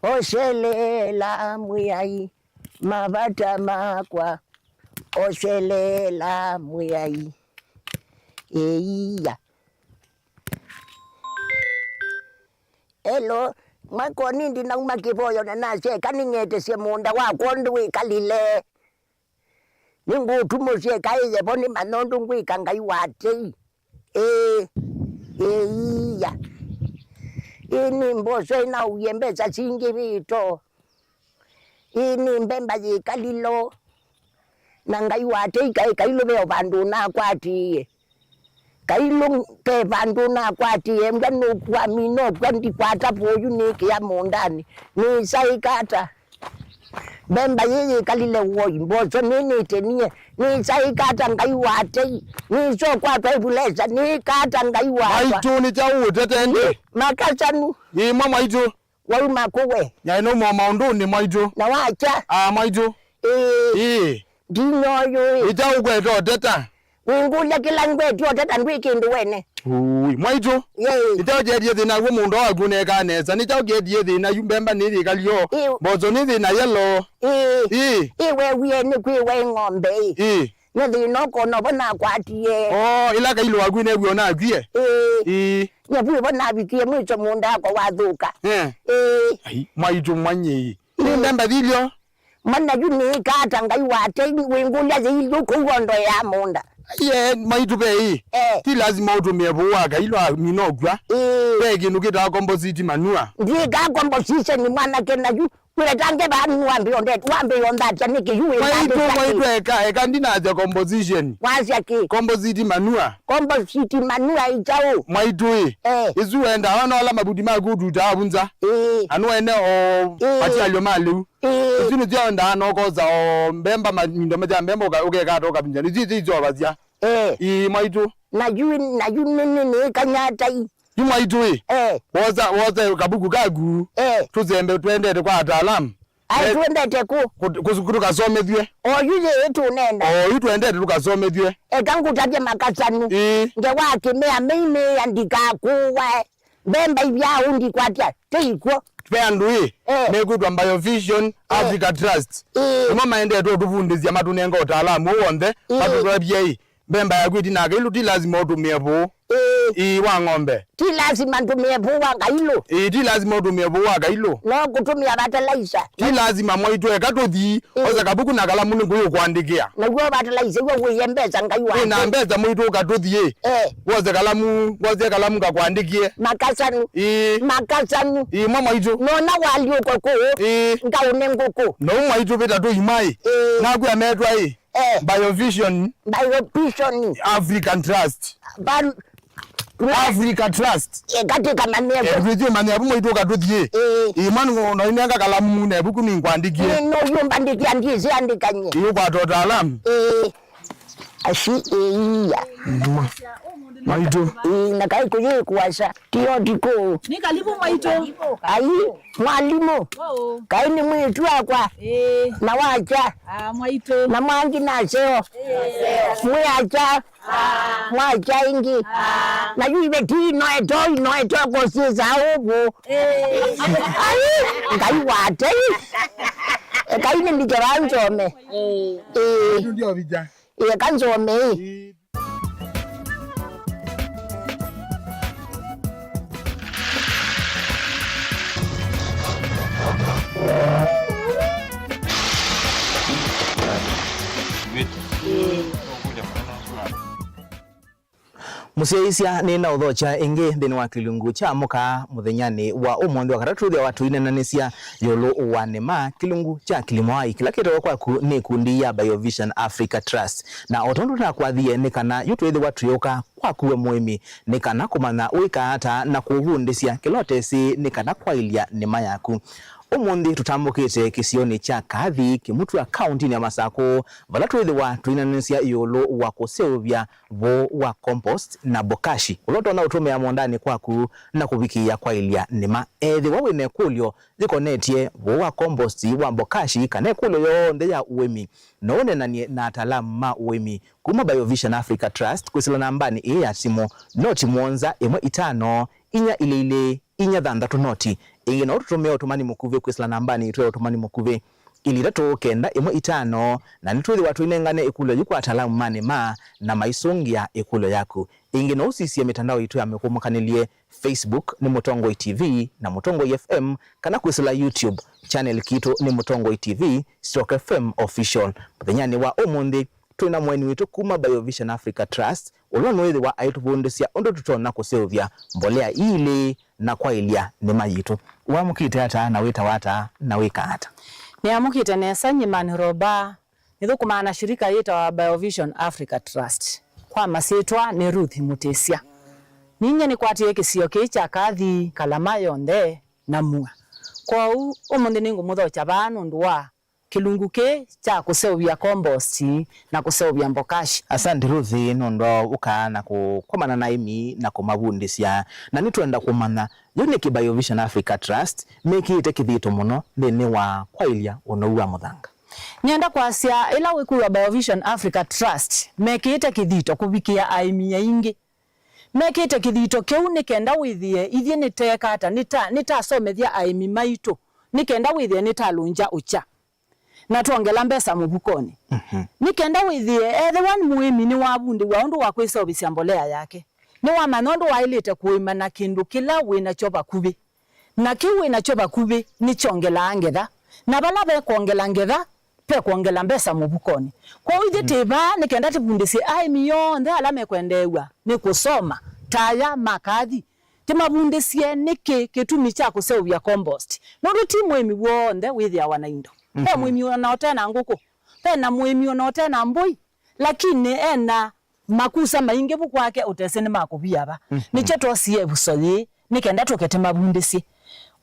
oshelela muyai mavata makwa oshelela muyai eiya elo mwakoni ndina umakivoyo nanashe kaningete sie munda wako ndwikalile ningutumushe kaiye boni manondu ngwika ngai wate eiya ini mboso ina uyembeza singi vito ini mbemba yikalilo na ngai wate kailo veo vandu na kwatiye kailo ke vandu na kwatiye mganu kwa mino kwa ndikwata poyu niki ya mondani ni saikata bemba yiyi kalile woi mboso nini tenie ni saikata ngai wate ni so kwa tuleza ni kata ngai wate maitu ni chau tetende makasanu mama itu wai makowe ya ino maundu ni maitu na wacha maitu dinyoyo itau kweto teta wingula kila ngweto teta ndwikindu wene maitu itau jedie thina wo mundo waku ne kaneza ni chau jedie thina yumbemba ni thikalio bozo ni thina yelo iwe wie ni kwiwe ng'ombe ni thina kono bona kwatie ila kailo waku ne gwo na gwie nyabu bona bikie mwicho munda kwa wathuka maitu manye ni mbemba thilio mana yuni kata ngai wate wingula zilu kugondo ya munda maitu bei ti lazima utumie buwaga ilo minogwa begi nukita composite manure ndiga composition ni mwana kena yu kuletange banu wambe onda chanike yu maitu eka ndina za composition wasia ki composite manure ichao maitu izu enda wana ola mabudi magudu ta bunza anu ene pati alyo maliu izinu zyo nda anokoza mbemba mindo meja mbemba ukeka toka binjani zizo bazia maitu na yu nini kanyata yu maitu woza kabuku kagu tuzembe tuendete kwa ataalamu tuendete tukasomethwe yuze yetu nenda yu tuendete tukasomethwe kangutabye makasanu nge wakimea mime yandika kuwa bemba ibya undi kwatia teikwo twandu nekutwa Biovision Africa Trust mama ende tuvundizia matunenga utaalamu wonde matutwabye bemba yakwiti nake ilu ti lazima utumie bu wa ng'ombe ti lazima ntumie bu wa ngailo ti lazima utumie bu wa ngailo no kutumia fertilizer ti lazima mwaitwe katuthi oza kabuku na kalamu ni kuyo kwandikia na gwo fertilizer gwo kuyembeza ngai wa na mbeza mwitu katuthi woza kalamu ka kwandikie makasanu mama itu no na wali ukoko ngaune ngoko no mwaitu beta to imai na ku ametwa Biovision African Trust Africa Trust katika manego everything mane abu mwito katuthie imanu no inenga kalamu ne buku ni kwandikie no yumba ndikia ndizi andikanye iyo kwa totalam ashi iya maitu na kai kuye kuwasha tio diko ni kalibu maitu ai mwalimu kai ni mwitu akwa na wacha maitu na mwangi na seo mwacha mwacha ingi na yuibe ti no eto ko siza obo kai wate kai ni ndijaranzome ndio vija kanzome Musiaisia ni na udhocha ingi thini wa kilungu cha muka muthenyani wa umondi wa karatu thia watu inananesia yolo uwanema kilungu cha kilimwai kila kito kwaku ni kundi ya Biovision Africa Trust na otondu na kwathie ni kana yutu watu yoka kwakuwe muimi ni kana kumana wika hata na kuvundisia kilotesi ni kana kwailia nema yaku umundi tutambukite kisioni cha kathi kimutu ya county ya Masako valatu wa tuinanisia yolo wa kuseuvya vo wa compost na bokashi uloto na utume ya mondani kwaku na kubikia kwa ilia nema wawine kulyo zikonetie vo wa compost wa bokashi kane kulyo yonde ya uwemi naone na atalamu ma uwemi kuma Biovision Africa Trust kusila nambani ya simo noti mwonza 5 inya ile 6 noti ingi no tutumia utumani mukuve kwisla nambani itwe utumani mukuve ili 395 na nitwithi watu inengane ikulo yikwa atalamu mane ma na maisongia ikulo yaku ingi no usisi ya mitandao itu ya mekumukaniliye Facebook ni Mutongoi TV na Mutongoi FM kana kwisla YouTube channel kitu ni Mutongoi TV Stroke FM official muthenyani wa umundi twina mweni witu kuma BioVision Africa Trust ulonwethi wa aitubundisia ondo tutona kuseuvya mbolea ile na kwa ilia ni mayitu wamukite hata na wita wata na wika hata ni amukite nesa nyimani roba nithukumana shirika yita wa BioVision Africa Trust kwa masitwa ni Ruth Mutesia ninye ni kwatie kisio kicha kathi kalama yonde na mua kwa umundi ningu muthocha banu ndwa kilungu ke cha kuseuvya compost na kuseuvya mbokashi. Asante Ruth nondo ukana kukomana na imi na kumabundisia na nitwenda kumana yone ki BioVision Africa Trust mekite kithito muno nene wa kwailia onouwa muthanga nienda kwasia ila wiku wa BioVision Africa Trust mekite kithito kubikia aimi ingi mekite kithito keu nikenda withie ithie niteka ata nitasomethia aimi maitu nikenda withie nitalunja ucha na tuongela mbesa mubukoni nikenda withie the one muimi ni wabundi wa undu wa kwisa obisia mbolea yake ni wa manondo wa ilite kuima na kindu kila wina choba kubi na kiwi na choba kubi ni chongela angetha na bala be kuongela ngetha pe kuongela mbesa mubukoni kwa uthi tiba nikenda tibundisi ai miyonde alame kwendewa ni kusoma taya makathi timabundisie niki kitumi cha kuseuvya compost no ruti muimi wonde withia wanaindo pe muimi ona tena nguku pe na muimi ona tena mbui lakini ena makusa maingi bukwake utesene makubia ba niche tosie busoli nikenda tokete mabundisi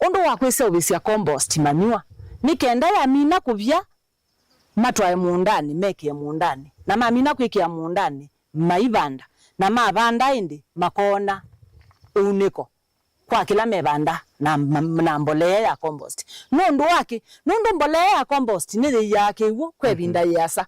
undu wakwese ubisia compost manure nikenda ya mina kubya matwae mundani meke mundani na mamina kwikia mundani maibanda na mabanda indi makona uniko kwa kila mebanda na mbolea ya compost nundu wake nundu mbolea ya compost ni yake wo kwebinda yasa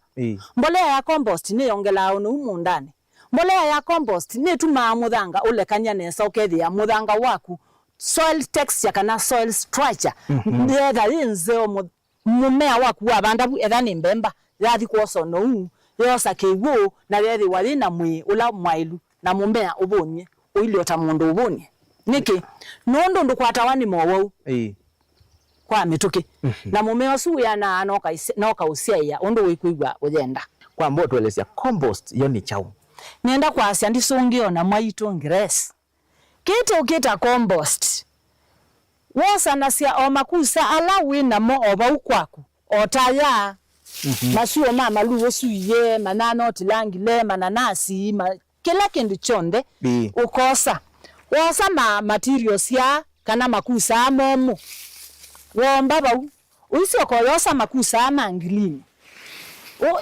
mbolea ya compost ni yongela onu mundani mbolea ya compost ni tuma muthanga ulekanya nesa ukethia muthanga waku soil texture kana soil structure ndetha inzeo mumea waku wabanda bu ethani mbemba yathi kwoso no yosa kewo na yethi wali na mwi ula mwailu na mumea ubonye uiliota mundu ubonye niki nondo ndukwata wani mowo kwa mituki na mumea su yana noka usia undu wikuigwa ujenda kwa mbo tuelezea compost yoni chau nienda kwa asia ndisungio na mwaitu ngres kite ukita compost wosa nasia o makusa ala wina mo oba ukwaku otaya masuo mama luwo suye manano tilangile mananasi kila kindu chonde ukosa wosa materials ya kana makusa momo womba ba uisi okoyosa makusa mangilini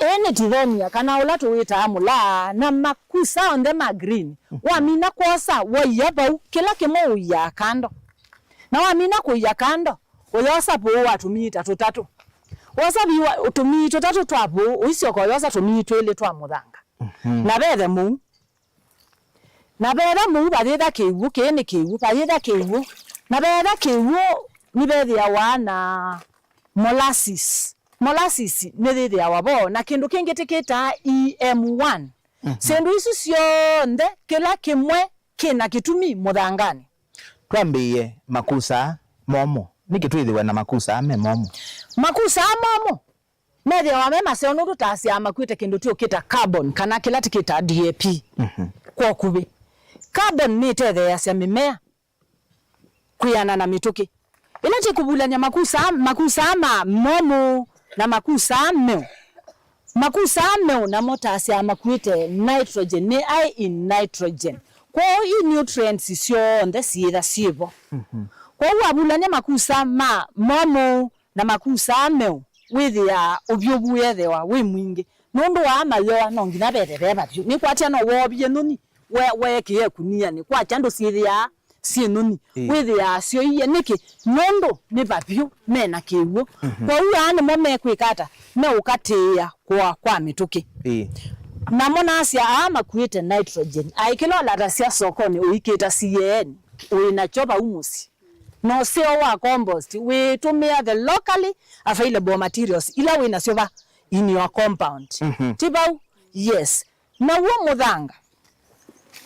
ene tidhonia kana ulato wita amula na makusa on the green wa mina kosa wa yaba kila kimo uya kando na wa mina kuya kando uyosa po watu mita 3 wosa biwa utumito 3 twapo uisi okoyosa tumito ile twa muthanga na bethe mu bathitha kiwu kene kiwu bathitha kiwu na betha kiwu ni bethe ya wana molasses ni thithe ya wabo na kindu kingi tikita EM1 sendu isu sionde kila kimwe kina kitumi muthangani twambiye makusa momo nikitwithiwe na makusa ame momo methe wa mema se onu tutasia makwite kindu tio kita carbon kana kila tikita DAP kwa kubi carbon ni tethe ya sia mimea kuyana na mituki ila tikubulanya makusa momo na makusa ameo na motasia makwite nitrogen ni ai in nitrogen kwa hii nutrients sio nde siitha sivo kwa wabulanya makusa momo na makusa ameo withia ubyobu yethewa wi mwingi nundu wa mayoa no ngina bethe babyo ni kwatia no wobie nuni we kiye kunia ni kwatia ndo siithia si nuni withia sio iye niki nundu ni babyo mena kiwo kwa uya ni mome kwikata me ukatia kwa mituki na monasia ama kuite nitrogen aikilo la rasia sokoni uikita CN uina choba umusi no seo wa compost we tumia the locally available materials ila we nasioba in your compound. Tibau yes na wo muthanga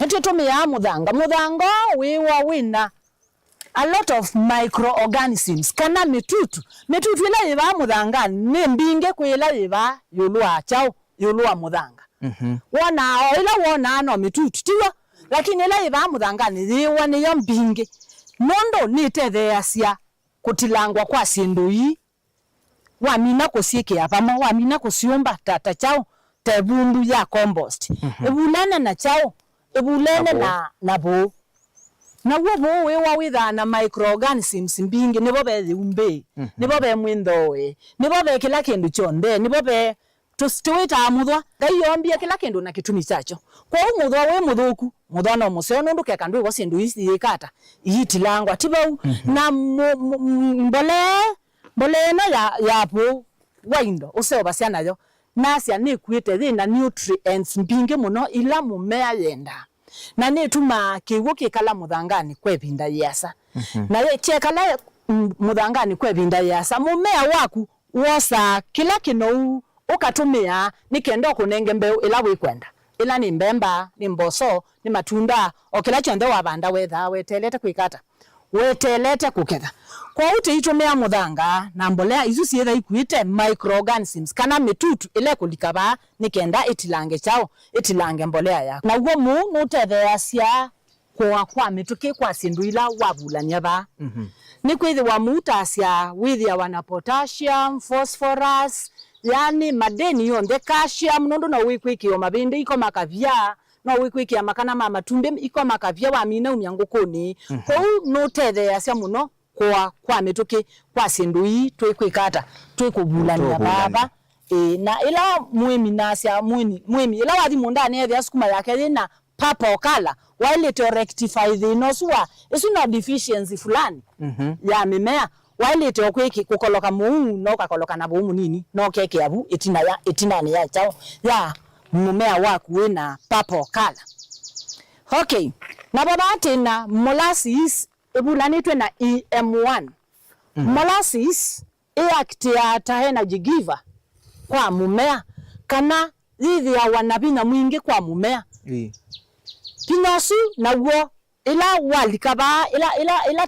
nti tumia muthanga we wa wina a lot of microorganisms kana mitutu ila iba muthanga ni mbinge kwila iba yulwa chao yulwa muthanga wona ila wona no mitutu tiwa lakini ila iba muthanga ni yiwa ni yo mbinge nondo ni tetheasia kutilangwa kwa sindui wamina kusieke apamo wamina kusiumba tata chao tebundu ya compost ebulana na chao ebulene na bo na wo we wa witha na microorganisms mbingi nibo be umbe nibo be mwindowe nibo be kila kindu chonde nibo be tuwita amuthwa gaiombia kila kindu na kitumi chacho kwa umuthwa we muthuku muthwa no museo nundu keka ndu go sindu isi ikata iyitilangwa tibau na mbole na ya po waindo useo basia nayo nasia ni kwite thina nutrients mbingi muno ila mumea yenda na ni tuma kiwo kikala muthangani kwebinda yasa na ye chekala muthangani kwebinda yasa mumea waku wosa kila kinou ukatumia nikenda kunenge mbeu ila wikwenda ila ni mbemba ni mboso ni matunda okila chonde wabanda wetha wetelete kwikata wetelete kuketha kwa uti itumia muthanga na mbolea izu sietha ikuite microorganisms kana mitutu ile kulikaba nikenda itilange chao itilange mbolea yako na ugo mu nutetheasia kwa mituki kwa sindu ila wabulania ba ni kwithi wa mutasia withia wana potassium phosphorus yani madeni yonde calcium nondo na wikwikio mabinde iko makavia no wikwikia makana mama tumbe iko makavia wa mina umyangukoni kwa no tetheasia muno kwa mituki kwa sindui twikwikata twikubulania baba na ila mwemi nasia mwemi ila wathi mundane ethia sukuma yake na purple color while to rectify the noswa isu na deficiency fulani ya mimea while to kwiki kukoloka muu no kakoloka na bomu nini no keke abu itina ni ya chao ya mmea waku wina purple color. Okay na baba tena molasses ebulanitwe na EM1 molasses act ya energy giver kwa mumea kana hivi ya wanabina mwingi kwa mumea kinosu na uo ila walikaba ila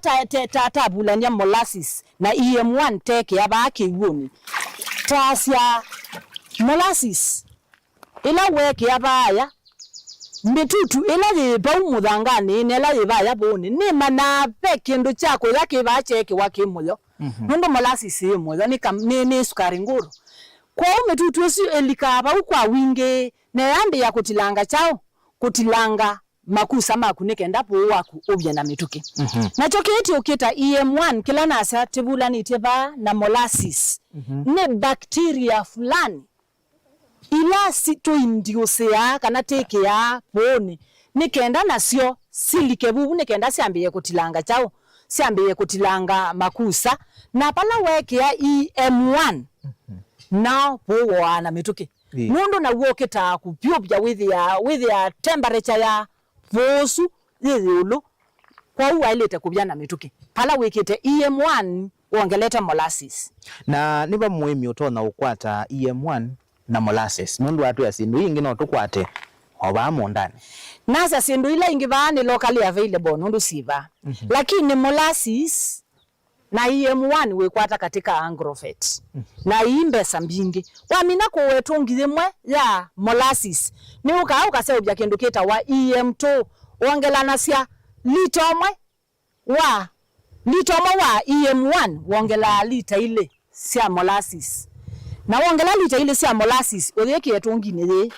tabulania molasses na EM1 teke ya baki uoni tasia molasses ila weke ya baya mitutu ila yibau muthangani ila yibaya boni ni mana pekindu chako yake bacheke wake moyo ndo molasses moyo ni sukari nguru kwa mitutu esi elikaba ukwa winge na yandi ya kutilanga chao kutilanga makusa makunike ndapo waku obya na mituki nacho kiti ukita EM1 kila nasa tebulani teba na molasses ne bacteria fulani ila sito indiosea kana teke ya poni nikenda nasio silikebu nikenda siambiye kutilanga chao siambiye kutilanga makusa na pala weke ya EM1 na powa na mituki mundu na woketa kupyopya with ya temperature ya vosu yeyulu kwa uwailete kubyana mituki pala wekete EM1 wongeleta molasses na niba muhimi utona ukwata EM1 na molasses nundu watu ya sindu ingi no tukwate oba mondani nasa sindu ila ingi baani locally available nundu siva lakini molasses na EM1 wekwata katika Agrovet na imbe sambingi wamina ko wetungire mwe ya molasses ni ukase obya kindu kita wa EM2 wongela nasia litomwe wa EM1 wongela lita ile sia molasses na wongela lita ile sia molasses oyeke yetungine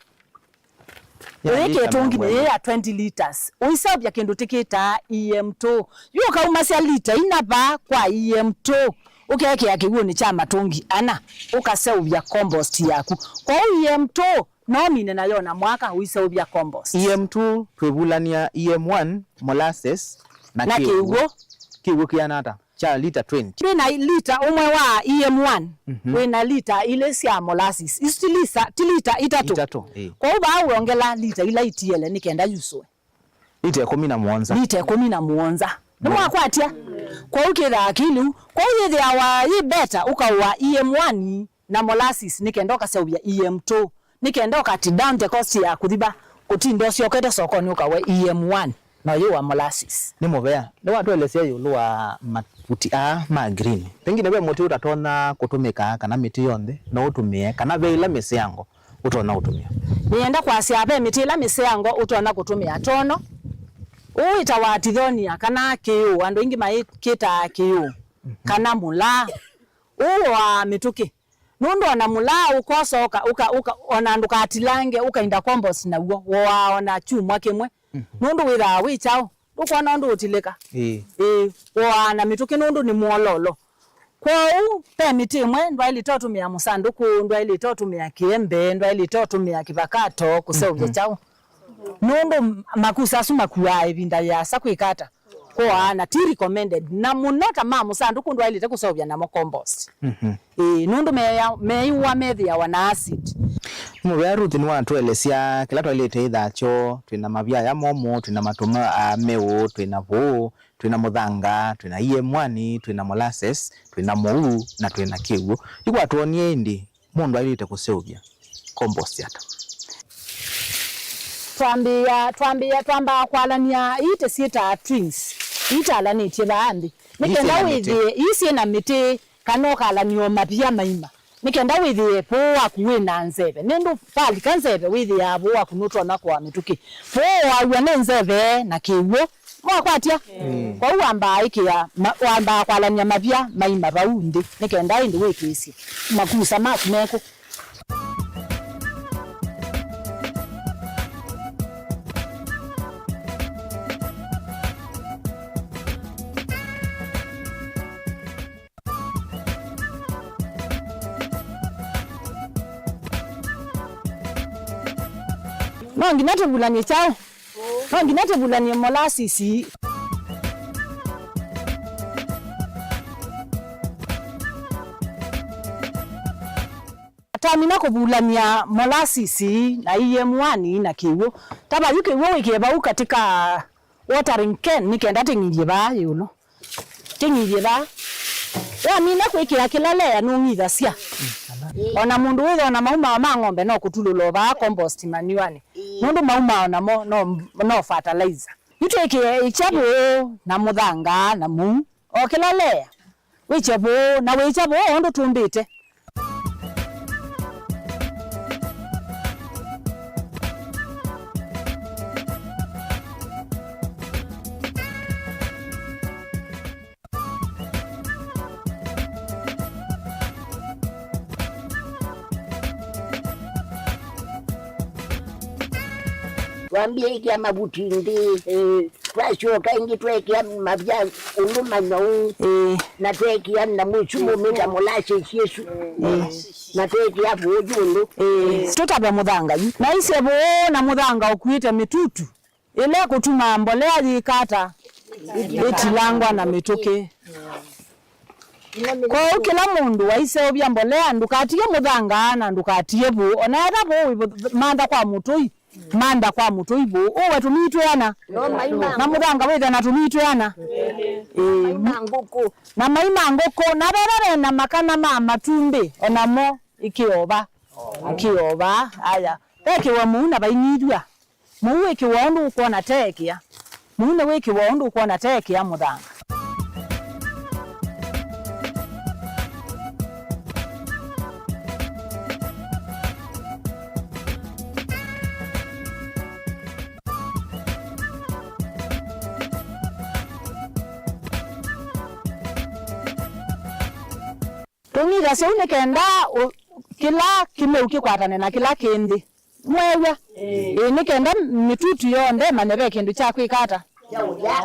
ya 20 liters uisa obya kindu tikita EM2 yuka umasia lita inaba kwa EM2 ukeke yake huo ni chama tongi ana ukase obya compost yaku kwa EM2 no mine na yona mwaka uisa obya compost EM2 twebulania EM1 molasses na kiwo kianata cha lita 20 wina lita umwe wa EM1 wina lita ile sia molasses istilisa tilita itatu kwa uba uongela lita ila itiele nikenda yuswe lita 17 lita 17 Nimwakwatia kwa ukitha akilu kwa uyithi awa i beta ukawa EM1 na molasses nikendoka seubia EM2 nikendoka ati down the cost ya kuthiba kutindo ciokete sokoni ukawa EM1 na yo molasses ni muvea ni watu elesia yulu wa mafuti ma green pengine we muti utatona kutumika kana miti yonde no utumie kana veila misiango utona utumia nienda kwa siabe miti ila misiango utona kutumia tono uita wa tithonia kana kiu andu ingi maikita kiu kana mula uwa mituki nundu ona mula ukosoka uka ona nduka atilange ukainda compost na uo waona chumwa kimwe nundu witha wichao ukona ndu utilika wana mituki nundu ni muololo kwa pe miti imwe ndwaili totumia musanduku ndwaili totumia kiembe ndwaili totumia kivakato kusevya chao nundu makusa suma kuwa ibinda ya sakwikata kwa na ti recommended na munota ma musanduku ndwaili tekusevya na compost nundu meiwa methi ya wana acid muvea ruthi ni wanatuelesia kila twalite ithacho twina mavia ya momo twina matuma meu twina vuu twina muthanga twina EM1 twina molasses twina mou na twina kiwu igwa tuonie indi mundu alite kuseuvya compost yata twamba kwalania ite sieta twins ita alani tibaambi nikenda withie isi na miti kanoka alanio mapia maima nikenda withie po akuwina nzeve nindu pali kanzeve withie abo akunutwa na kwa mituki po awa nzeve na kiwo mwakwatia kwa uamba ikia wamba kwalania mapia maima baundi nikenda indi wekisi makusa makumeko Nongi nate bulanye chao. Nongi nate bulanye molasses. Tamina ko bulanya molasses na EM1 na kiwo. Taba yuke wo ikeba katika watering can nikenda tingiye ba yulo. Tingiye ba. Ya mina ko ikira kilale ya nungitha cia. Ona mundu withe ona mauma ma ng'ombe no kutululo ba compost manure mundu mauma ona mo no fertilizer yuteke ichabu na muthanga na mu okilale wichabu na wichabu ondo tumbite Wambie ikia mabutindi twashoka ingi twekia mavya uluma nou na twekia na mwichumu mita molashe yesu na twekia vujulu tutaba muthanga na isebo na muthanga ukuite mitutu ile kutuma mbolea yikata itilangwa na mituki kwa kila mundu waise bya mbolea ndukatie muthanga na ndukatie bu ona abo manda kwa mutoi manda kwa mutoibo owe tumitwana na muthanga wetha na tumitwana na maima ngoko na berere na makana ma matumbi onamo ikioba aya teke wa muuna bainidwa muwe kiwondu uko na tekia muuna we kiwondu uko na tekia muthanga Tongira se une kenda kila kimeuki kwatane na kila kindi mwewa ni kenda mitutu yonde manebe kindu cha kwikata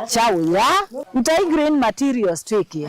chao ya mtai green materials twiki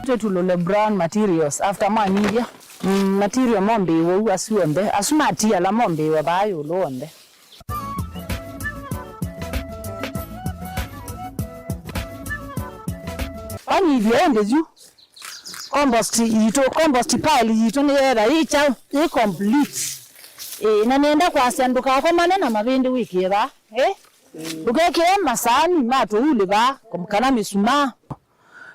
Tulole brown materials after manivya material mombe wo asuonde asumati ala mombe wa bayo londe. Ani viende ju compost pile yito ne era icha i complete na nenda kwa sanduka kwa manena mabende wiki ba ukeke masani mato ule ba kumkana misuma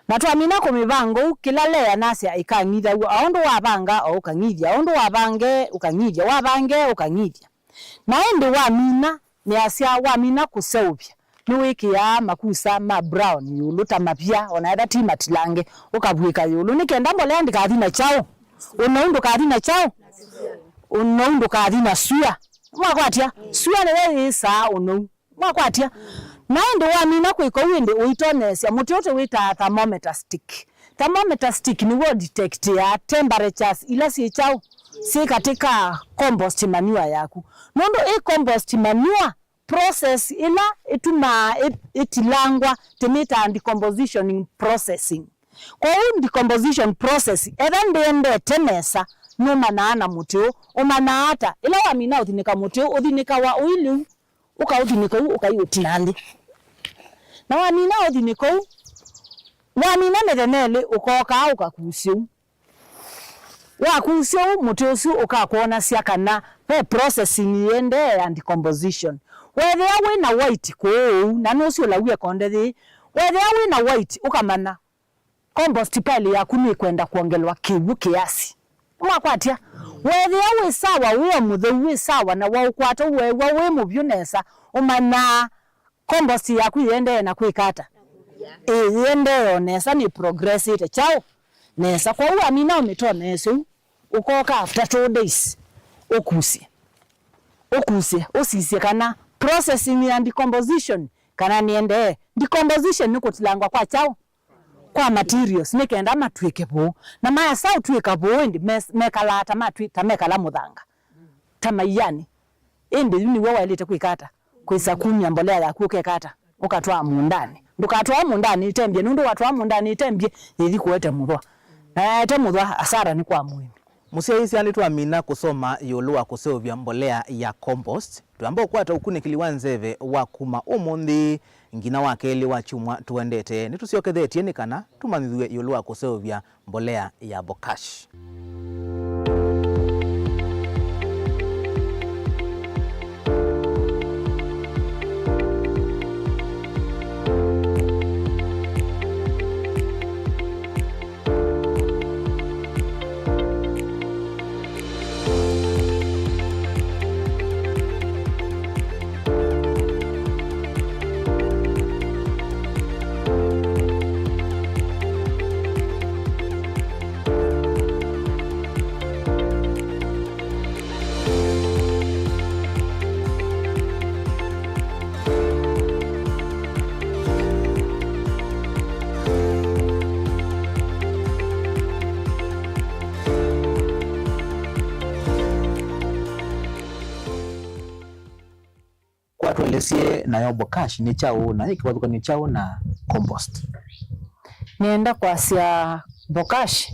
na twamina ko mibango kilale ya nasi ikangida aondo wabanga au kangidya aondo wabange ukangidya wabange ukangidya naende wamina ni asia wamina kuseubya ni wiki ya makusa ma brown yuluta mapya onaida timatilange ukabwika yulu nikenda mbolea ndikathina chao unaundo kathina chao unaundo kathina suya mwakwatia suya lewe isa unou mwakwatia naende wamina kwiko winde uitonesia muti yote wita thermometer stick. Thermometer stick ni wo detect ya temperatures ila si chao si katika compost manure yaku nondo compost manure process ila ituma itilangwa temita and decomposition processing. Kwa hiyo decomposition process ndende temesa no manana mutio o manata ila wamina uthinika mutio uthinika wa oil ukaudinika ukayutilandi na wamina uthinika wamina methenele ukoka ukakusio wakusio mutio su ukakuona sia kana pe processing yende and decomposition whether we na white ko na no sio lawe konde whether we na white ukamana compost pile ya kuni kwenda kuongelwa kibu kiasi mwakwatia whether we sawa we muthe we sawa na wa ukwata we mubyunesa umana compost ya kuyende na kuikata yende onesa ni progress ite chao nesa kwa uwa mina umetona yesu ukoka after 2 days okusie osisi kana processing and decomposition kana niende decomposition niko tilangwa kwa chao kwa materials nikenda matwike bo na maya sao twika bo ndi mekalata matwita mekala mudhanga tamayani ende ni wewe ilete kuikata kwisa kunya mbolea ya kukekata ukatwa mundani ndukatwa mundani itembye nundu watwa mundani itembye ili kuwete mudwa na ete mudwa asara ni kwa muhimu. Musia isi twamina kusoma yolua kuseovya mbolea ya compost tuambao kwata ukune kiliwanzeve wakuma umundi ngina wakeli wa chumwa tuendete nitusiokethetie nikana tumanithwe yolua kuseovya mbolea ya bokash. Tuelesie na yo bokash ni chao na ikiwaduka ni chao na compost. Nienda kwa sia bokash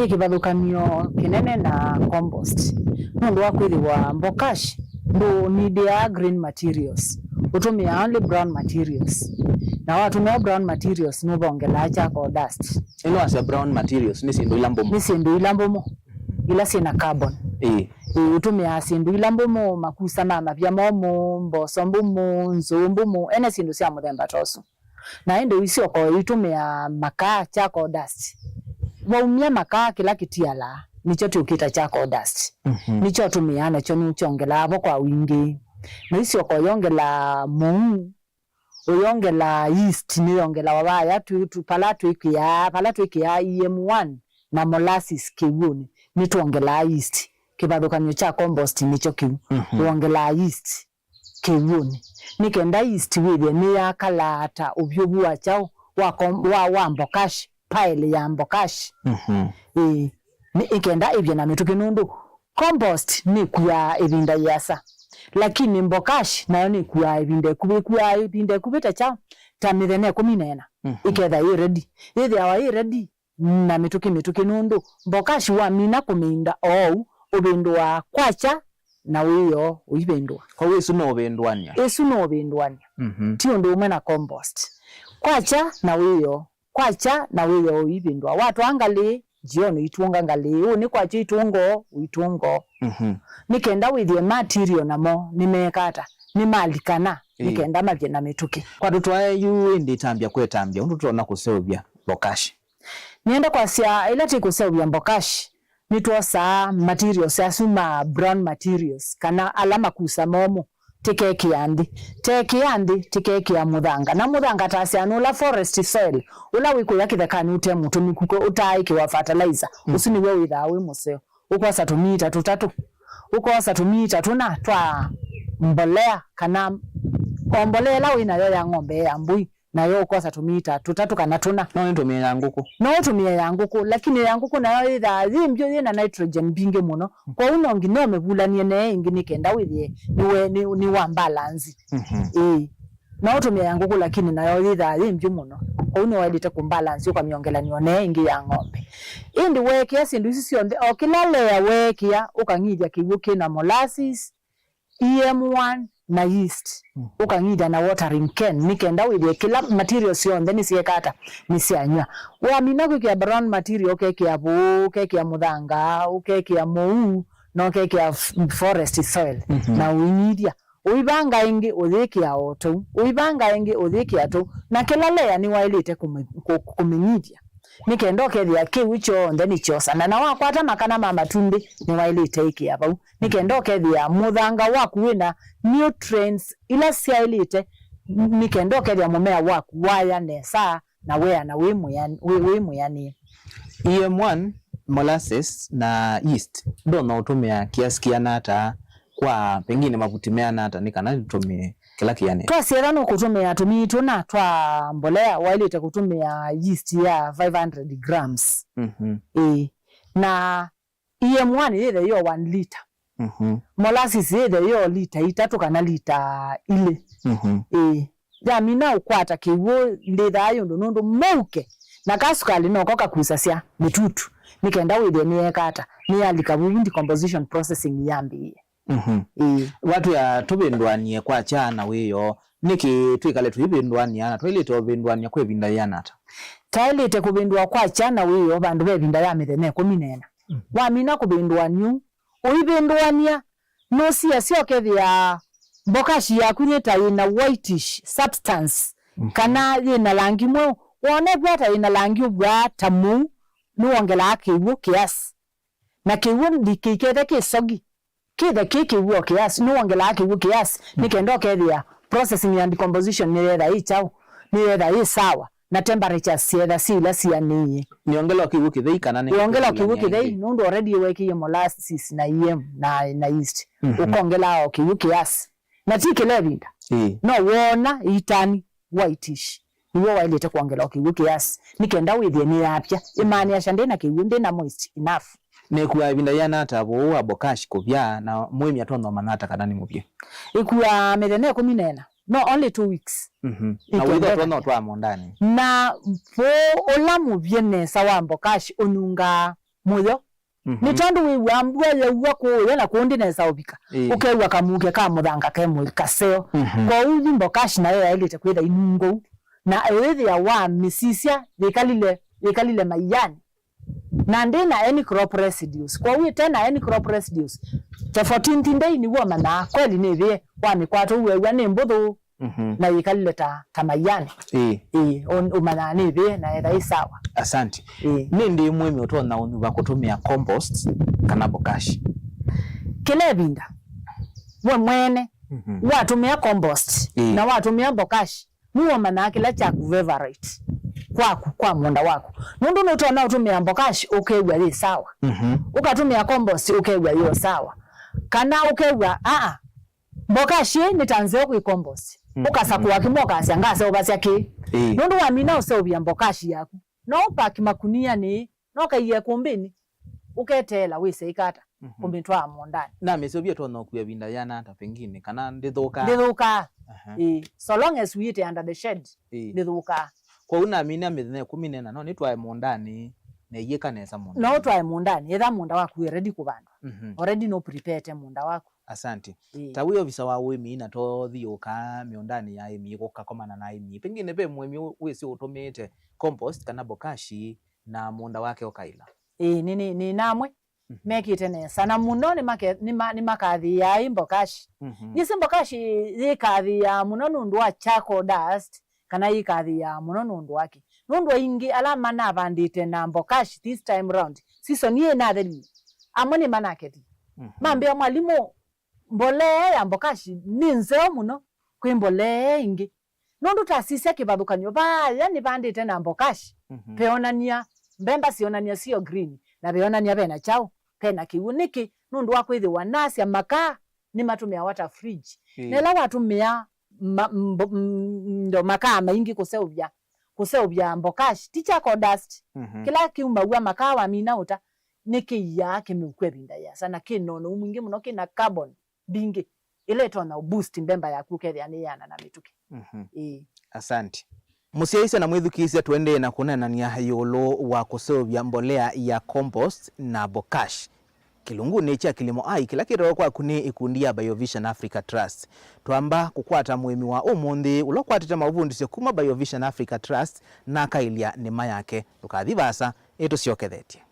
ikiwaduka niyo kinene na compost. Mundu wakwili wa bokash ndo nidia green materials. Utumia only brown materials. Na watu mea brown materials nubongela chako dust. Ilo asia brown materials nisi ndo ilambomo. Nisi ndo ilambomo. Ila sina carbon. Utumia sindu ilambomo makusa mama vya momo mboso mbumu nzumbumu ene sindu sia muthemba tosu na ende wisio kwa utumia makaa chako dust waumia makaa kila kitiala nicho tukita chako dust nicho tumiana cho nichongela hapo kwa wingi na wisio kwa yongela uyongela yeast niyongela wabaya tu palatu ikia EM1 na molasses kiguni nituongela yeast kibadukanyo cha compost nicho kiu uongela yeast kiuni nikenda yeast wile ni yakalata ubyubwa chao wa mbokash pile ya mbokash ni ikenda ibye na mituke nundu compost ni kuya ibinda yasa lakini mbokash nayo ni kuya ibinde kubita chao tamithene kuminena iketha i ready ithi awa i ready na mituki nundu mbokashi wa mina kuminda ou ubindwa kwacha na wiyo uibindwa kwa wisu no bendwania esu no bindwania ti undu umwe na compost kwacha na wiyo uibindwa watu angali jioni itunga ngali uni kwacha itungo uitungo nikenda withie material namo nimekata nimalikana nikenda mavye na mituki kwa tutwae yu ndi tambia kwetambia undu tuona kuseubia mbokashi nienda kwa sia ilati kuseubia mbokashi nitwosa materials asuma brown materials kana alama kusa momo tikeki ya muthanga na muthanga tasi anula forest soil ula wiku yakithekani ute mutu mikuko utaiki wa fertilizer usini we withawe museo ukosa tumita tutatu ukosa tumita tuna twa mbolea kana mbolea la wina yo ya ng'ombe ya mbui na yo ukosa tumita tutatu kana tuna no ntumia ya nguku lakini ya nguku nayo itha zimbyo yina nitrogen binge muno kwa uno ngino mebulanie ne ingini kenda withie ni wa balance na utumia ya nguku lakini nayo itha zimbyo muno kwa uno wadite kumbalance kwa miongelano ne ingi ya ng'ombe indi wekia sindu isi sionde okilale ya wekia ukangithia kiwuki na molasses EM1 na yeast ukangida na watering can nikenda withie kila material sionde nisiekata nisianywa wamina kukia brown material kekia bu kekia muthanga ukekia mou no kekia forest soil na uinyidia uibanga ingi uthikia oto uibanga ingi uthikia tu na kila layer ni wailite kuminyidia nikenda kethia kiwicho ndeni chosana na wakwata makana mama tumbi ni wailite iki hapa nikenda kethia muthanga waku wina nutrients ila siailite nikenda kethia mumea waku waya nesa na wea na wimu yani EM1 molasses na yeast ndo utumia kiasi kiana hata kwa pengine mavutimea hata nikana tutumie kila kiane twasiera no kutumia tumitu na twa mbolea wailite kutumia yeast ya 500 grams na EM1 ile yo 1 liter molasses ile yo liter 3 kana liter ile ya mina ukwata kiwo ndithayo nundu mauke na kasukali no koka kusasia mitutu nikenda withie niekata ni alika windi composition processing yambi watu ya tubindwanie kwa chana wiyo niki twikale tuibindwania na twilite obindwania kwebinda yanata tailite kubindwa kwa chana wiyo bandu bebinda ya mithene kuminena wamina kubindwanyu uibindwania no sia sio kethia mbokashi yaku nyeta ina whitish substance kana ina langi mwe wone bwata ina langi bwa tamu nuongela kiwu kiasi na kiwu ndikikethe kisogi kithe kikiwu kiasi nuongela kiwu kiasi nikendo kethia processing and decomposition ni retha ichao ni retha isawa na temperature sietha sila sianie niongela kiwu kithei kana ni niongela kiwu kithei nundu already weki molasses na EM na yeast ukongela kiwu kiasi na tikelevinda no wona itani whitish niwo wailete kuongela kiwu kiasi nikenda withie ni yapya imani ashande na kiwu ndi na moist enough nekuwa binda yanata bo abokashi kuvya na mwemi atono manata kana ni mubye ikuwa methene kuminena no only 2 weeks na witha tono twa mondani na po olamu bienesa wa mbokashi onunga moyo ni tondu wi wambwa ya wako yana kundi na saubika ukewa kamuke ka muthanga ke mu kaseo kwa uyu mbokashi na ya ile tekwenda inungo na ewe ya wa misisia vikalile mayani na ndina any crop residues kwa uyu tena any crop residues ta 14th day ni woma na kweli ni vie wa mikwato uwe ne mbodho na ikalile ta mayani umana ni vie na eda isawa asante nindi mwemi utona unuba kutumia compost kana bokashi kelebinda we mwene watumia compost na watumia bokashi muwa manake la cha kuvevarate kwa munda wako nundu nutona utumia bokashi ukegwa li sawa ukatumia compost ukegwa yo sawa kana ukegwa bokashi nitanze ku compost ukasakuwa kimoka asiangase obasya ki nundu wamina useubia bokashi yako no paki makunia ni no kaiye kumbini uketela wise ikata kumbitwa mondani na mesobia tono kuya binda yana hata pengine kana ndithuka so long as we eat under the shed ndithuka kwa una amina mithene kuminena no nitwa mondani yeka nesa munda no twae mundani etha munda waku ready kubandwa already no prepare munda waku. Asante. Tawiyo visa wa wemi na to thioka miondani ya imi goka komana na imi pengine pe mwemi wesi utomete compost kana bokashi na munda wake okaila ni namwe mekite nesa na muno ni makathi ya imbokashi nisi mbokashi zikathi ya muno nundu wa charcoal dust kana ikathi ya muno nundu wake nundu ingi alama na bandite na mbokashi this time round season ye na theli amoni manaketi mambe mwalimu mbolea ya mbokashi ni nzeo muno kwi mbolea ingi nundu tasisi kibathukanyo yani bandite na mbokashi peonania mbemba sionania sio green na peonania bena chao pena kiuniki nundu wa kwithi wanasia makaa ni matumia water fridge nela watumia ndo makaa maingi kuseubya mbokashi ticha ko dust kila kiumba wa makaa wa minauta niki ya kimukwe binda ya sana kinono mwingi muno kina carbon bingi ile tona boost mbemba ya kukeria ni yana na mituki Asante. Musiaisa na mwithukisia tuende na kunenania yolo wa kuseubya mbolea ya compost na bokashi kilungu necha kilimo ai kila kiro kwa kuni ikundi ya BioVision Africa Trust twamba kukwata muhimi wa umundi ulokwatita mavundisyo kuma BioVision Africa Trust na kailia nema yake tukathivasa etu siokethetie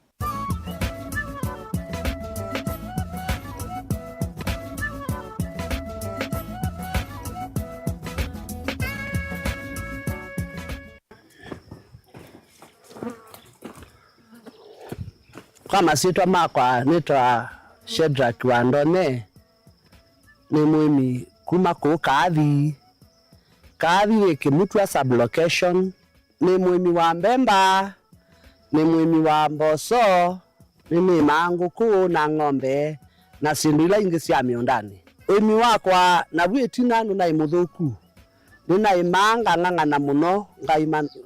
kama sitwa makwa nitwa Shedrack Wandone ni muhimi kuma ku kathi wiki mutwa sublocation ni muhimi wa mbemba ni muhimi wa mboso ni mangu ku na ng'ombe na sindila ingi cia miondani imi wakwa na bwitina na imuthuku nina imanga ng'ang'ana muno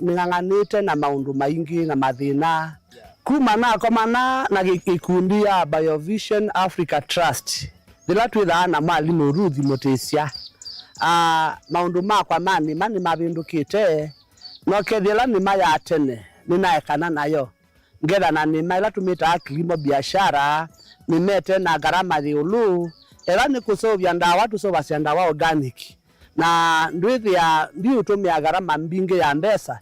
ng'ang'anite na maundu maingi na mathina kumana komana na ikundi ya BioVision Africa Trust thila twithaa na mwalimu Ruthi Mutesia maundu makwa mani mabindukite no kethela ni maya tene ninaekana nayo ngetha na ni maila tumita kilimo biashara nimete na garama thiulu ela ni kusovya ndawa tusovya ndawa organic na ndwithia ndiutumia garama mbingi ya mbesa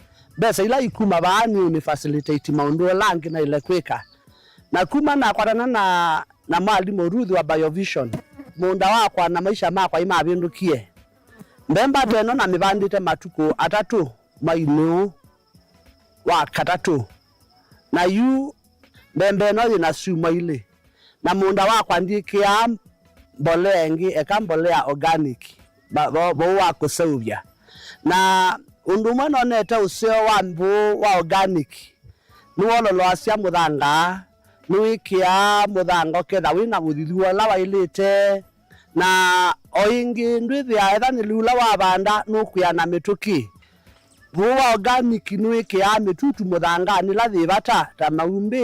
ila ikuma baani uni facilitate maundu langi na ile kwika na kuma na kwarana na mwalimu Ruthi wa BioVision munda wakwa na maisha makwa imabindukie mbemba teno na mibandite matuko atatu mainu wa katatu na yu mbembe no ina suma ile na munda wakwa ndikia mbolea ngi ekambolea organic bo wa kuseuvya na undu mwana oneta usio wa mbu wa organic nuolo loasia muthanga nuikia muthanga ketha wina muthithua la wailite na oingi ndwithia etha ni lula wa banda nukuya na mituki bu wa organic nuikia mitutu muthanga ni lathi bata ta maumbi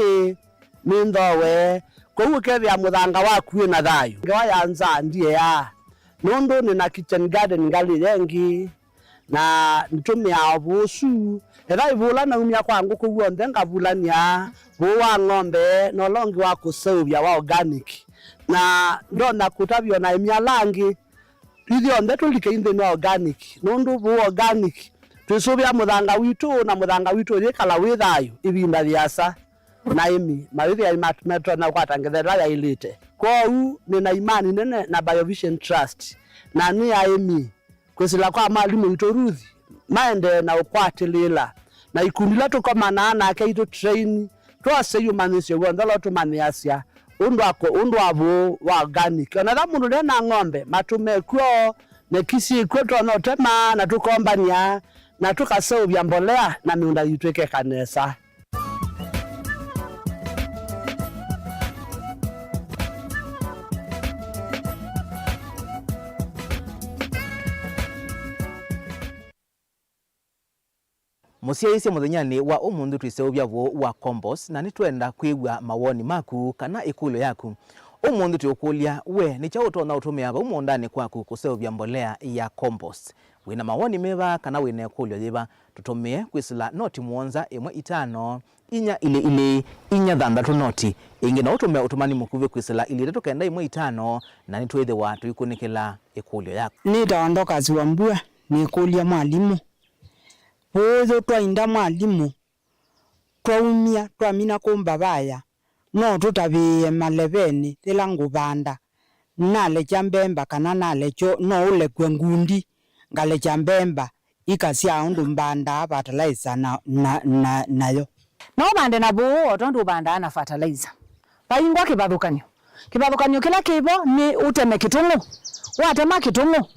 ni nthowe kou kethia muthanga waku na thayu ngewa yanza ndie ya nundu ni na kitchen garden ngali yengi na nitumia busu etha ibula na umia kwangu kuguo ndenga bulania buwa ng'ombe no longi wa kuseuvya wa organic na ndona kutabio na imia langi ithio ndetu like inde no organic nundu bu organic tusubya muthanga witu na muthanga witu rikala withayo ibinda biasa na imi mawithi ya metro na kwatangethera ya ilite kwau nina imani nene na BioVision Trust na ni ya imi kusila kwa mwalimu witu Ruthi maende na ukwatilila na ikundi la tukomana na kaitu train twase yumanisyo wondolo tumaniasia undu abo wa organic na tha mundu na ng'ombe matume kwo ne kisi kwetu no tema na tukombania na tukaseuvya mbolea na miunda yitweke kanesa Musiaise muthenyani wa umundu twiseuvya vo wa compost na nitwenda kwigwa mawoni maku kana ikulo yaku umundu tukulia we ni chao to na utumia aba umondane kwaku kusevya mbolea ya compost. Wina mawoni meba kana wina kulyo yiba tutumie kwisila noti muonza 1 inya ile inya thandatu noti ingi na utumia utumani mukuve kwisila ile tetu kenda 1 na nitwethe watu ikunikila ikulyo yako ni dondoka ziwambua ni kulia mwalimu bozo twainda mwalimu twaumia twamina kumbabaya no tutabiye malebeni tila ngubanda nale chambemba kana nale cho no ule kwengundi ngale chambemba ikasia undu mbanda fertilizer nayo no bande na bo otondu banda na fertilizer bayingwa kibabukanyo kila kibo ni uteme kitungu watema kitungu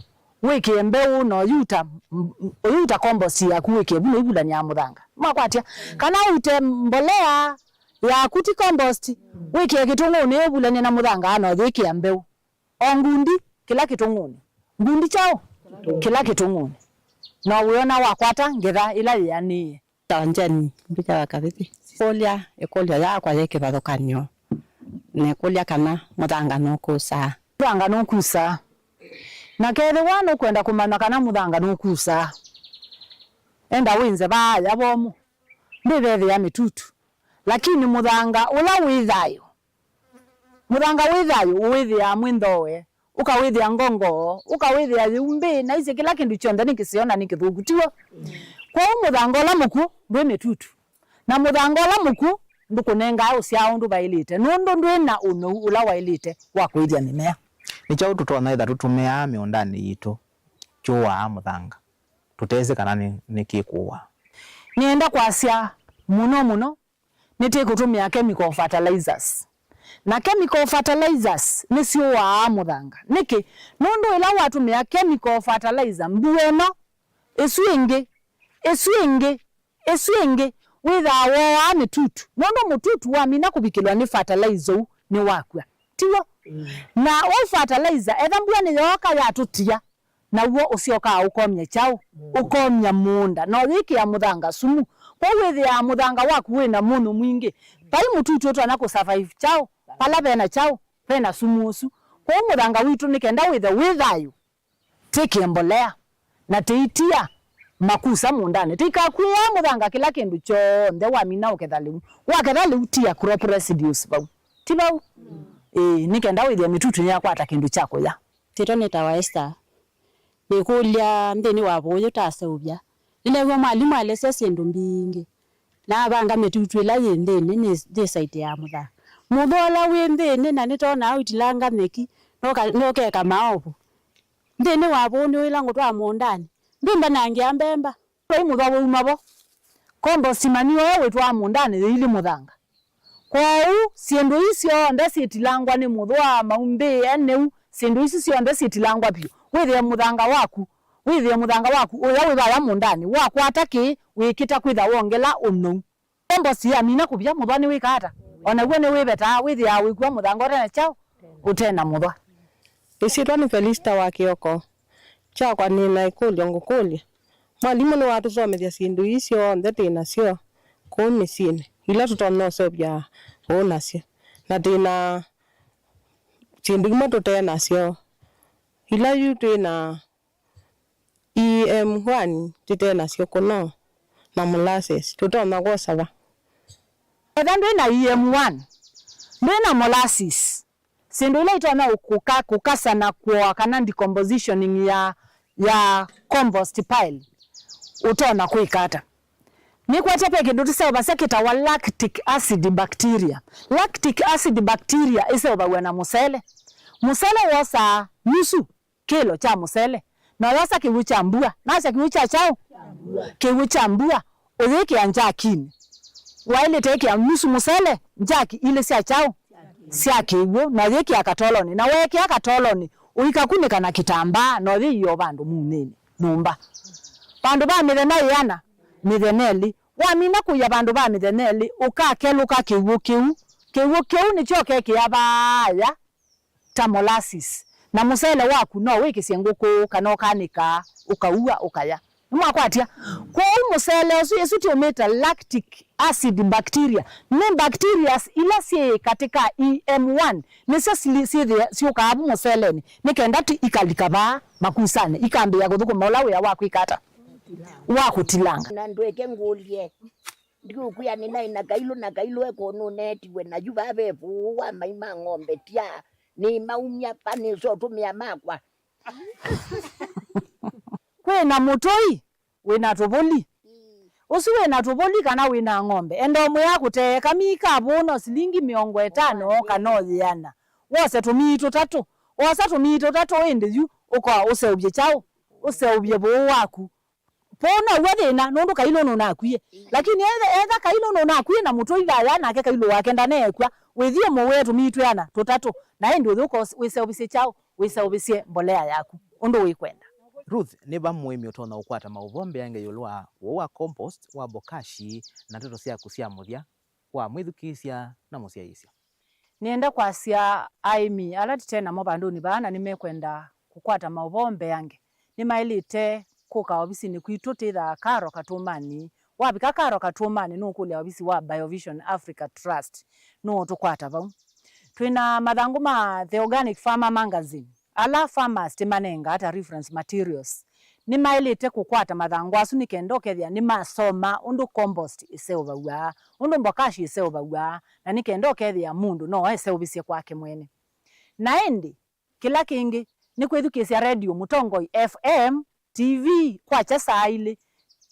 wiki mbeu no yuta compost ya kuweke buno ibula nya muthanga makwatia kana ute mbolea ya kuti compost wiki kitungu ne ibula na muthanga no wiki mbeu ongundi kila kitungu ngundi chao kila kitungu no wiona wakwata ngetha ila yani tanjani mbija wakabiti kolia ya kwa yeke badokanyo ne kolia kana muthanga no kusa na kethe wano kwenda kumana kana muthanga nukusa enda winze baya bomu ndibethe ya mitutu lakini muthanga ula withayo withia mwindowe ukawithia ngongo ukawithia yumbi na ise kila kindu chonda nikisiona nikithugutiwa kwa muthanga ula muku ndwe mitutu na muthanga ula muku ndukunenga usia undu bailite nundu ndwina uno ula wailite wa kwithia mimea ni chao tutona itha tutumia miondani yitu chua muthanga tuteze kana ni kikuwa nienda kwasia muno niti kutumia chemical fertilizers na chemical fertilizers nisio wa muthanga niki nundu ila watumia chemical fertilizer mbueno esuingi witha wa mitutu nundu mututu wa mina kubikilwa ni fertilizer ni wakwa tiwo na o fertilizer etha mbua ni yoka ya tutia na uo usioka ukomye chao ukomya munda no wiki ya muthanga sumu kwa withi ya muthanga waku wina muno mwingi pai mututu tu anako survive chao pala bena chao bena sumu usu kwa muthanga witu nikenda withayo tiki mbolea na tiitia makusa mundane tika kuya muthanga kila kindu chonde wa mina ukethali tia crop residues bau tibau nikenda withia mitutu yakwa ata kindu chako ya titone tawa Esther nikulia ndeni waboyo taseubya ile wa mwalimu alese ndo mbingi na banga mitutu ila yendeni ni site ya mutha mudola wendeni na nitona utilanga meki noke kama opo ndeni waboni ila ngotwa mondani ndimba nangia mbemba kwa mutha wo umabo compost manio wetwa mondani ili muthanga kwa siendo isio ndesitilangwa ni muthwa maumbe eneu siendo isio ndesitilangwa pio withia muthanga waku uya wibaya mundani waku ataki wikita kwitha wongela uno compost ya mina kubya muthwa wikata ona gwe ni wibeta withia wikwa muthanga ore chao utena muthwa isitwa ni Felista wa Kioko chakwa ni na ikulya ngukulya mwalimu ni watu somethia sindu isio ndete nacio ku misine ila tutona sobya onasio na tina sindu mo tutena cio ila yutu na EM1 tutena cio kuno na molasses tutona gosaba ethandu na EM1 ndina molasses sindu ile itona kukasa na kwa kana decompositioning ya compost pile utona kuikata ni kwa tepe kindu tiseba sekita wa lactic acid bacteria iseba wana musele wosa nusu kilo cha musele na yosa kiwicha mbua nasa kiwicha chao kiwicha mbua uweke anja kini waile teke ya nusu musele njaki ile sia chao sia kiwo na weke akatoloni na weke akatoloni uikakunika na kitamba no thiyo bandu munene numba bandu ba mithena yana mitheneli wamina kuya bandu ba mitheneli ukakeluka kiwu ni choke kiabaya ta molasses na musele waku no wiki sienguko kana ukanika ukaua ukaya Mwakwatia kwa musele usu yesu tiometa lactic acid bacteria ne bacteria ila si katika EM1 nisa sio kaabu musele ni kenda ti ikalikaba makusane ikambe ya guthuko mola we wa kwikata wa kutilanga na ndweke ngulie ndiku kuya nina ina kailo ekono neti we na juba bevu wa maima ng'ombe tia ni maumya pani so tumia makwa kwe na mutoi we na toboli usi we na toboli kana we na ng'ombe endomo yako te kamika bono silingi 50 kana yana wose tumito tatu ende yu uko useubye chao useubye bo waku pona wedena nondu kailo no nakwie lakini eza kailo no nakwie na mutoi ga yana ke kailo wake ndane kwa wethio mo wetu mitu yana tutatu na ende uko useubye chao useubye mbolea yaku undu wikwenda Ruth ni bamwemi utona ukwata mauvombe yange yolwa wa compost wa bokashi na toto cia kusia muthia wa mwithukisia na musiaisia nienda kwasia aimi alati tena mobandoni bana nimekwenda kukwata mauvombe yange nimailite kuka obisi ni kuitotitha karo katumani wabika karo katumani no kulia obisi wa BioVision Africa Trust no tukwata bau twina mathangu ma The Organic Farmer Magazine ala farmers timanenga ata reference materials ni mailite kukwata mathangu asu nikendokethia ni masoma undu compost iseobawa undu mbokashi iseobawa na nikendokethia mundu no eseobisie kwake mwene na endi kila kingi ni kwithukisia radio Mutongoi FM TV kwa cha saile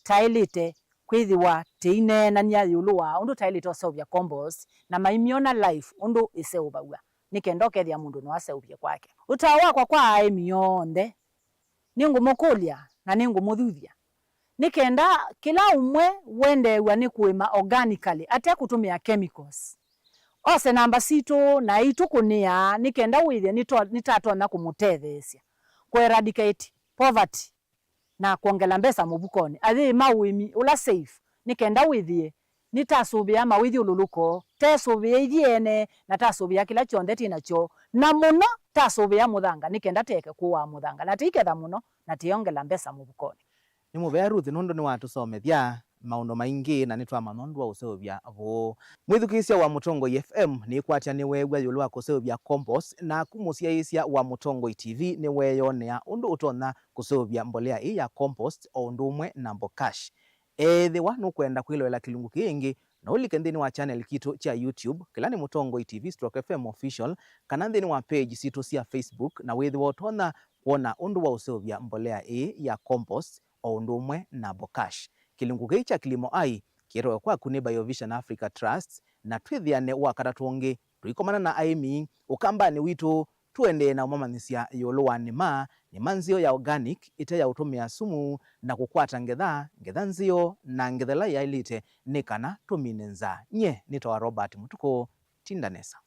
tailite kwithiwa teine na nya yulwa undu tailite osobya compost na maimiona life undu iseobawa nikendokethia mundu no aseubye kwake utawa kwa aimi yonde ningu mukulia na ningu muthuthia nikenda kila umwe wende wa ni kuima organically ate kutumia chemicals ose namba sito na itukunia nikenda withia nitatona kumutethesia ku eradicate poverty na kuongela mbesa mubukoni athi mawimi ula safe nikenda withie nitasubia mawithi ululuko tesubia ithiene na tasubia kila chonde tinacho na muno tasubia muthanga nikenda teke kuwa muthanga na tiketha muno na tiongela mbesa mubukoni ni mubea Ruth nundu ni watusomethia maundo maingi na nitwa manondu wa useubya abo mwithukisia wa Mutongoi FM ni kwatia ni wegwa yulu wa kuseubya compost na kumusiaisia wa Mutongoi TV ni weyonea undu utona kuseubya mbolea hii ya compost o ndumwe na mbokashi ethi wanu kwenda kwilwela kilungu kingi na ulike nthini wa channel kitu cha YouTube kila ni Mutongoi TV/FM official kana nthini wa page situ cia Facebook na withi wotona kuona undu wa useuvya mbolea hii ya compost o ndumwe na bokash kilungu kii cha kilimo ai kiroe kwa kuni BioVision Africa Trust na twithiane wa karatuongi tuikomana na aimi ukambani witu tuende na umamanisia yolo wa nima ni manzio ya organic ite ya utumia sumu na kukwata ngetha nzio na ngethela ya ilite nikana tuminenza nye nitoa Robert Mutuko Tindanesa.